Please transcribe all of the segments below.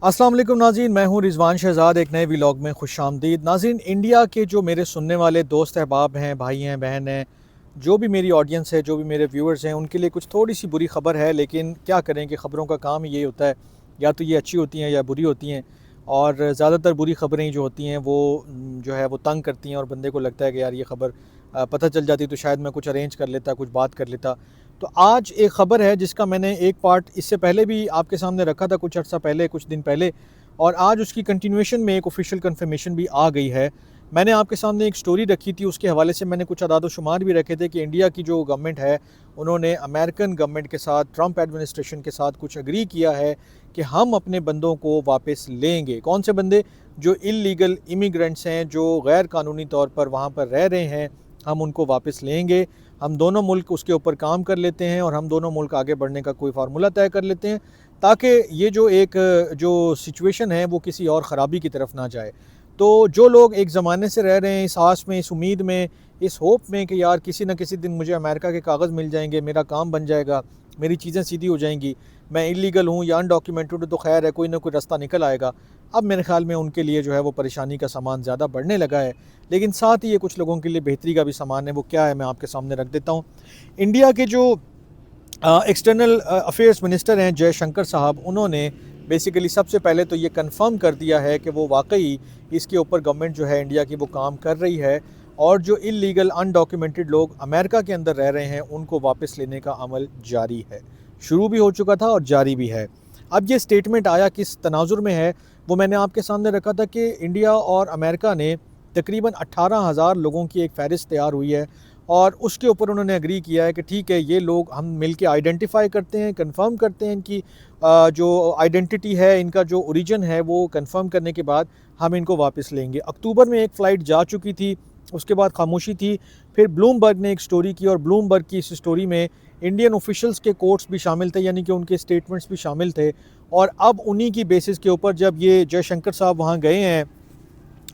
अस्सलाम वालेकुम नाज़रीन, मैं हूँ रिजवान शहज़ाद। एक नए व्लॉग में खुशामदीद। नाज़रीन, इंडिया के जो मेरे सुनने वाले दोस्त अहबाब हैं, भाई हैं, बहन हैं, जो भी मेरी ऑडियंस है, जो भी मेरे व्यूअर्स हैं, उनके लिए कुछ थोड़ी सी बुरी ख़बर है। लेकिन क्या करें कि ख़बरों का काम ही ये होता है, या तो ये अच्छी होती हैं या बुरी होती हैं। और ज़्यादातर बुरी ख़बरें जो होती हैं वो जो है वो तंग करती हैं, और बंदे को लगता है कि यार ये ख़बर पता चल जाती तो शायद मैं कुछ अरेंज कर लेता, कुछ बात कर लेता। तो आज एक ख़बर है जिसका मैंने एक पार्ट इससे पहले भी आपके सामने रखा था, कुछ अर्सा पहले, कुछ दिन पहले, और आज उसकी कंटिन्यूएशन में एक ऑफिशियल कन्फर्मेशन भी आ गई है। मैंने आपके सामने एक स्टोरी रखी थी, उसके हवाले से मैंने कुछ अदाद शुमार भी रखे थे कि इंडिया की जो गवर्नमेंट है, उन्होंने अमेरिकन गवर्नमेंट के साथ, ट्रंप एडमिनिस्ट्रेशन के साथ कुछ एग्री किया है कि हम अपने बंदों को वापस लेंगे। कौन से बंदे? जो इलीगल इमिग्रेंट्स हैं, जो गैर कानूनी तौर पर वहाँ पर रह रहे हैं, हम उनको वापस लेंगे। हम दोनों मुल्क उसके ऊपर काम कर लेते हैं और हम दोनों मुल्क आगे बढ़ने का कोई फार्मूला तय कर लेते हैं, ताकि ये जो सिचुएशन है वो किसी और ख़राबी की तरफ ना जाए। तो जो लोग एक ज़माने से रह रहे हैं इस आस में, इस उम्मीद में, इस होप में कि यार किसी न किसी दिन मुझे अमेरिका के कागज़ मिल जाएंगे, मेरा काम बन जाएगा, मेरी चीज़ें सीधी हो जाएंगी, मैं इलीगल हूँ या अनडॉक्यूमेंटेड तो खैर है, कोई ना कोई रास्ता निकल आएगा। अब मेरे ख़्याल में उनके लिए जो है वो परेशानी का सामान ज़्यादा बढ़ने लगा है। लेकिन साथ ही ये कुछ लोगों के लिए बेहतरी का भी सामान है। वो क्या है, मैं आपके सामने रख देता हूँ। इंडिया के जो एक्सटर्नल अफेयर्स मिनिस्टर हैं जयशंकर साहब, उन्होंने बेसिकली सबसे पहले तो ये कंफर्म कर दिया है कि वो वाकई इसके ऊपर गवर्नमेंट जो है इंडिया की वो काम कर रही है, और जो इलीगल अनडॉक्यूमेंटेड लोग अमेरिका के अंदर रह रहे हैं उनको वापस लेने का अमल जारी है। शुरू भी हो चुका था और जारी भी है। अब ये स्टेटमेंट आया किस तनाजुर में है, वो मैंने आपके सामने रखा था कि इंडिया और अमेरिका ने तकरीबन 18,000 लोगों की एक फ़हरिस्त तैयार हुई है, और उसके ऊपर उन्होंने एग्री किया है कि ठीक है, ये लोग हम मिल के आइडेंटिफाई करते हैं, कंफर्म करते हैं इनकी जो आइडेंटिटी है, इनका जो ओरिजिन है, वो कंफर्म करने के बाद हम इनको वापस लेंगे। अक्टूबर में एक फ़्लाइट जा चुकी थी, उसके बाद खामोशी थी। फिर ब्लूमबर्ग ने एक स्टोरी की, और ब्लूमबर्ग की इस स्टोरी में इंडियन ऑफिशियल्स के कोट्स भी शामिल थे, यानी कि उनके स्टेटमेंट्स भी शामिल थे। और अब उन्हीं की बेसिस के ऊपर जब ये जयशंकर साहब वहाँ गए हैं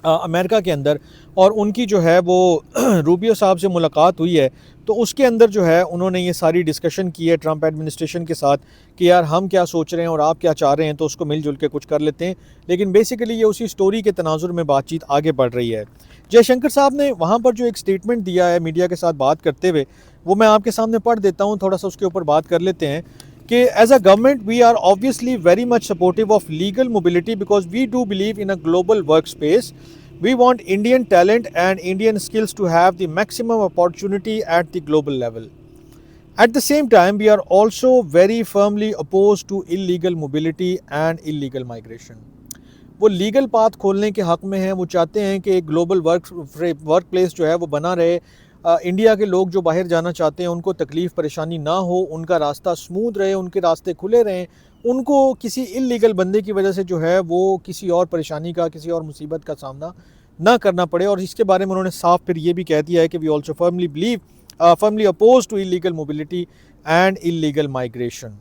अमेरिका के अंदर, और उनकी जो है वो रूबियो साहब से मुलाकात हुई है, तो उसके अंदर जो है उन्होंने ये सारी डिस्कशन की है ट्रंप एडमिनिस्ट्रेशन के साथ कि यार हम क्या सोच रहे हैं और आप क्या चाह रहे हैं, तो उसको मिलजुल के कुछ कर लेते हैं। लेकिन बेसिकली ये उसी स्टोरी के तनाजुर में बातचीत आगे बढ़ रही है। जयशंकर साहब ने वहाँ पर जो एक स्टेटमेंट दिया है मीडिया के साथ बात करते हुए, वो मैं आपके सामने पढ़ देता हूँ, थोड़ा सा उसके ऊपर बात कर लेते हैं कि as a government we are obviously very much supportive of legal mobility because we do believe in a global work space. We want Indian talent and Indian skills to have the maximum opportunity at the global level. At the same time, we are also very firmly opposed to illegal mobility and illegal migration. वो legal path खोलने के हक़ में हैं। वो चाहते हैं कि एक ग्लोबल वर्क प्लेस जो है वो बना रहे। इंडिया के लोग जो बाहर जाना चाहते हैं उनको तकलीफ़ परेशानी ना हो, उनका रास्ता स्मूथ रहे, उनके रास्ते खुले रहें, उनको किसी इल्लीगल बंदे की वजह से जो है वो किसी और परेशानी का, किसी और मुसीबत का सामना ना करना पड़े। और इसके बारे में उन्होंने साफ फिर ये भी कह दिया है कि we also firmly oppose to illegal mobility and illegal migration.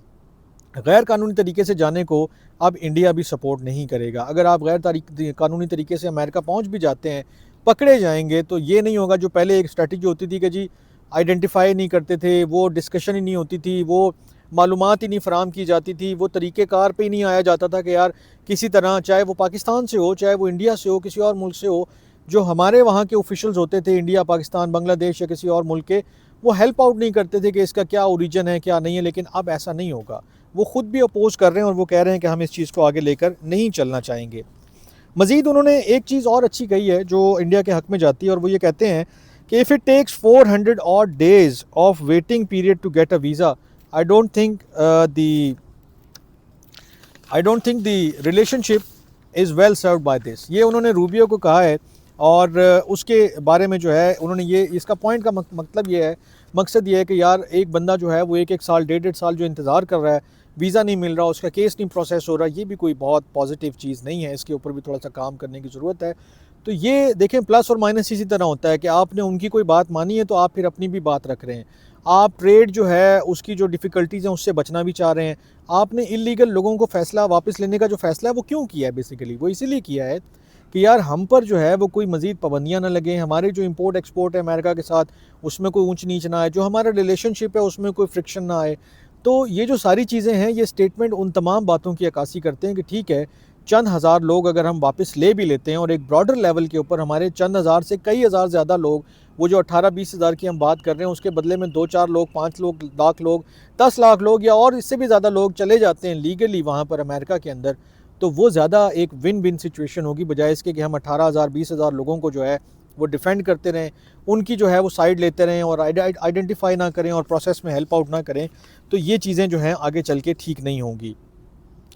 गैर कानूनी तरीके से जाने को अब इंडिया भी सपोर्ट नहीं करेगा। अगर आप गैर कानूनी तरीके से अमेरिका पहुंच भी जाते हैं, पकड़े जाएंगे, तो ये नहीं होगा जो पहले एक स्ट्रैटेजी होती थी कि जी आइडेंटिफाई नहीं करते थे, वो डिस्कशन ही नहीं होती थी, वो मालूमात ही नहीं फराम की जाती थी, वो तरीक़ेकार पे ही नहीं आया जाता था कि यार किसी तरह, चाहे वो पाकिस्तान से हो, चाहे वो इंडिया से हो, किसी और मुल्क से हो, जो हमारे वहाँ के ऑफिशियल्स होते थे इंडिया, पाकिस्तान, बांग्लादेश या किसी और मुल्क के, वो हेल्प आउट नहीं करते थे कि इसका क्या ओरिजिन है, क्या नहीं है। लेकिन अब ऐसा नहीं होगा। वो ख़ुद भी अपोज कर रहे हैं और वो कह रहे हैं कि हम इस चीज़ को आगे लेकर नहीं चलना चाहेंगे। मज़ीद उन्होंने एक चीज़ और अच्छी कही है जो इंडिया के हक़ में जाती है, और वो ये कहते हैं कि if it takes 400 odd days of waiting period to get a visa, I don't think the relationship is well served by this. ये उन्होंने रूबियो को कहा है, और उसके बारे में जो है उन्होंने ये, इसका पॉइंट का मतलब ये है, मकसद ये है कि यार एक बंदा जो है वो एक साल, डेढ़ साल जो इंतज़ार कर रहा है, वीज़ा नहीं मिल रहा, उसका केस नहीं प्रोसेस हो रहा, ये भी कोई बहुत पॉजिटिव चीज़ नहीं है। इसके ऊपर भी थोड़ा सा काम करने की ज़रूरत है। तो ये देखें, प्लस और माइनस इसी तरह होता है कि आपने उनकी कोई बात मानी है तो आप फिर अपनी भी बात रख रहे हैं। आप ट्रेड जो है उसकी जो डिफ़िकल्टीज़ हैं उससे बचना भी चाह रहे हैं। आपने इल्लीगल लोगों को फ़ैसला वापस लेने का जो फ़ैसला है वो क्यों किया है? बेसिकली वो इसीलिए किया है कि यार हम पर जो है वो कोई मज़ीद पाबंदियाँ ना लगें, हमारे जो इंपोर्ट एक्सपोर्ट है अमेरिका के साथ उसमें कोई ऊंच नीच ना आए, जो हमारा रिलेशनशिप है उसमें कोई फ्रिक्शन ना आए। तो ये जो सारी चीज़ें हैं, ये स्टेटमेंट उन तमाम बातों की अक्कासी करते हैं कि ठीक है, चंद हज़ार लोग अगर हम वापस ले भी लेते हैं और एक ब्रॉडर लेवल के ऊपर हमारे चंद हज़ार से कई हज़ार ज़्यादा लोग, वो जो 18-20 हज़ार की हम बात कर रहे हैं, उसके बदले में 2-4 लोग, 5 लोग, लाख लोग, 10 लाख लोग या और इससे भी ज़्यादा लोग चले जाते हैं लीगली वहाँ पर अमेरिका के अंदर, तो वो ज़्यादा एक विन विन सिचुएशन होगी, बजाय इसके कि हम 18,000 20,000 लोगों को जो है वो डिफेंड करते रहें, उनकी जो है वो साइड लेते रहें और आइडेंटिफाई ना करें और प्रोसेस में हेल्प आउट ना करें। तो ये चीज़ें जो हैं आगे चल के ठीक नहीं होंगी।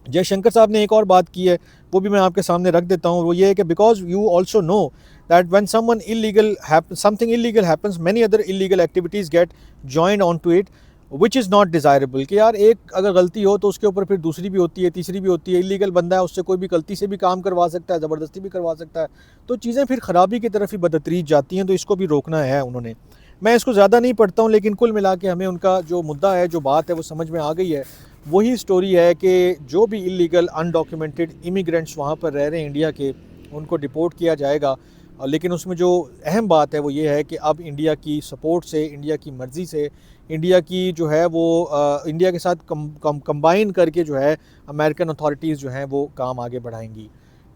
जयशंकर साहब ने एक और बात की है, वो भी मैं आपके सामने रख देता हूँ। वो ये है कि because you also know that when someone illegal something illegal happens, many other illegal activities get joined on to it, which is not desirable. कि यार एक अगर गलती हो तो उसके ऊपर फिर दूसरी भी होती है, तीसरी भी होती है। इलीगल बंदा है, उससे कोई भी गलती से भी काम करवा सकता है, ज़बरदस्ती भी करवा सकता है, तो चीज़ें फिर ख़राबी की तरफ ही बदतरीज जाती हैं। तो इसको भी रोकना है उन्होंने। मैं इसको ज़्यादा नहीं पढ़ता हूँ, लेकिन कुल मिला के हमें उनका जो मुद्दा है, जो बात है, वो समझ में आ गई है। वही स्टोरी है कि जो भी इलीगल अनडॉक्यूमेंटेड इमिग्रेंट्स वहाँ पर रह रहे हैं इंडिया के, उनको डिपोर्ट किया जाएगा। लेकिन उसमें जो अहम बात है वो ये है कि अब इंडिया की सपोर्ट से, इंडिया की मर्ज़ी से, इंडिया की जो है वो इंडिया के साथ कंबाइन करके जो है अमेरिकन अथॉरिटीज़ जो हैं वो काम आगे बढ़ाएंगी।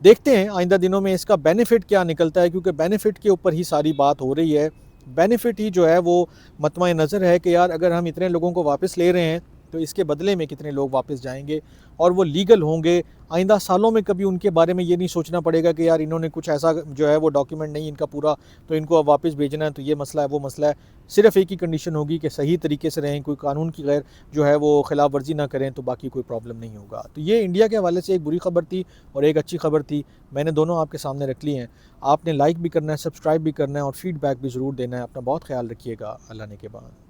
देखते हैं आइंदा दिनों में इसका बेनिफिट क्या निकलता है, क्योंकि बेनिफिट के ऊपर ही सारी बात हो रही है। बेनिफिट ही जो है वो मतमए नज़र है कि यार अगर हम इतने लोगों को वापस ले रहे हैं तो इसके बदले में कितने लोग वापस जाएंगे और वो लीगल होंगे। आइंदा सालों में कभी उनके बारे में ये नहीं सोचना पड़ेगा कि यार इन्होंने कुछ ऐसा जो है वो डॉक्यूमेंट नहीं इनका पूरा, तो इनको अब वापस भेजना है, तो ये मसला है, वो मसला है। सिर्फ एक ही कंडीशन होगी कि सही तरीके से रहें, कोई कानून की गैर जो है वो खिलाफ वर्जी ना करें, तो बाकी कोई प्रॉब्लम नहीं होगा। तो ये इंडिया के हवाले से एक बुरी खबर थी और एक अच्छी खबर थी। मैंने दोनों आपके सामने रख ली हैं। आपने लाइक भी करना है, सब्सक्राइब भी करना है और फीडबैक भी ज़रूर देना है। अपना बहुत ख्याल रखिएगा। अल्लाह ने के बाद।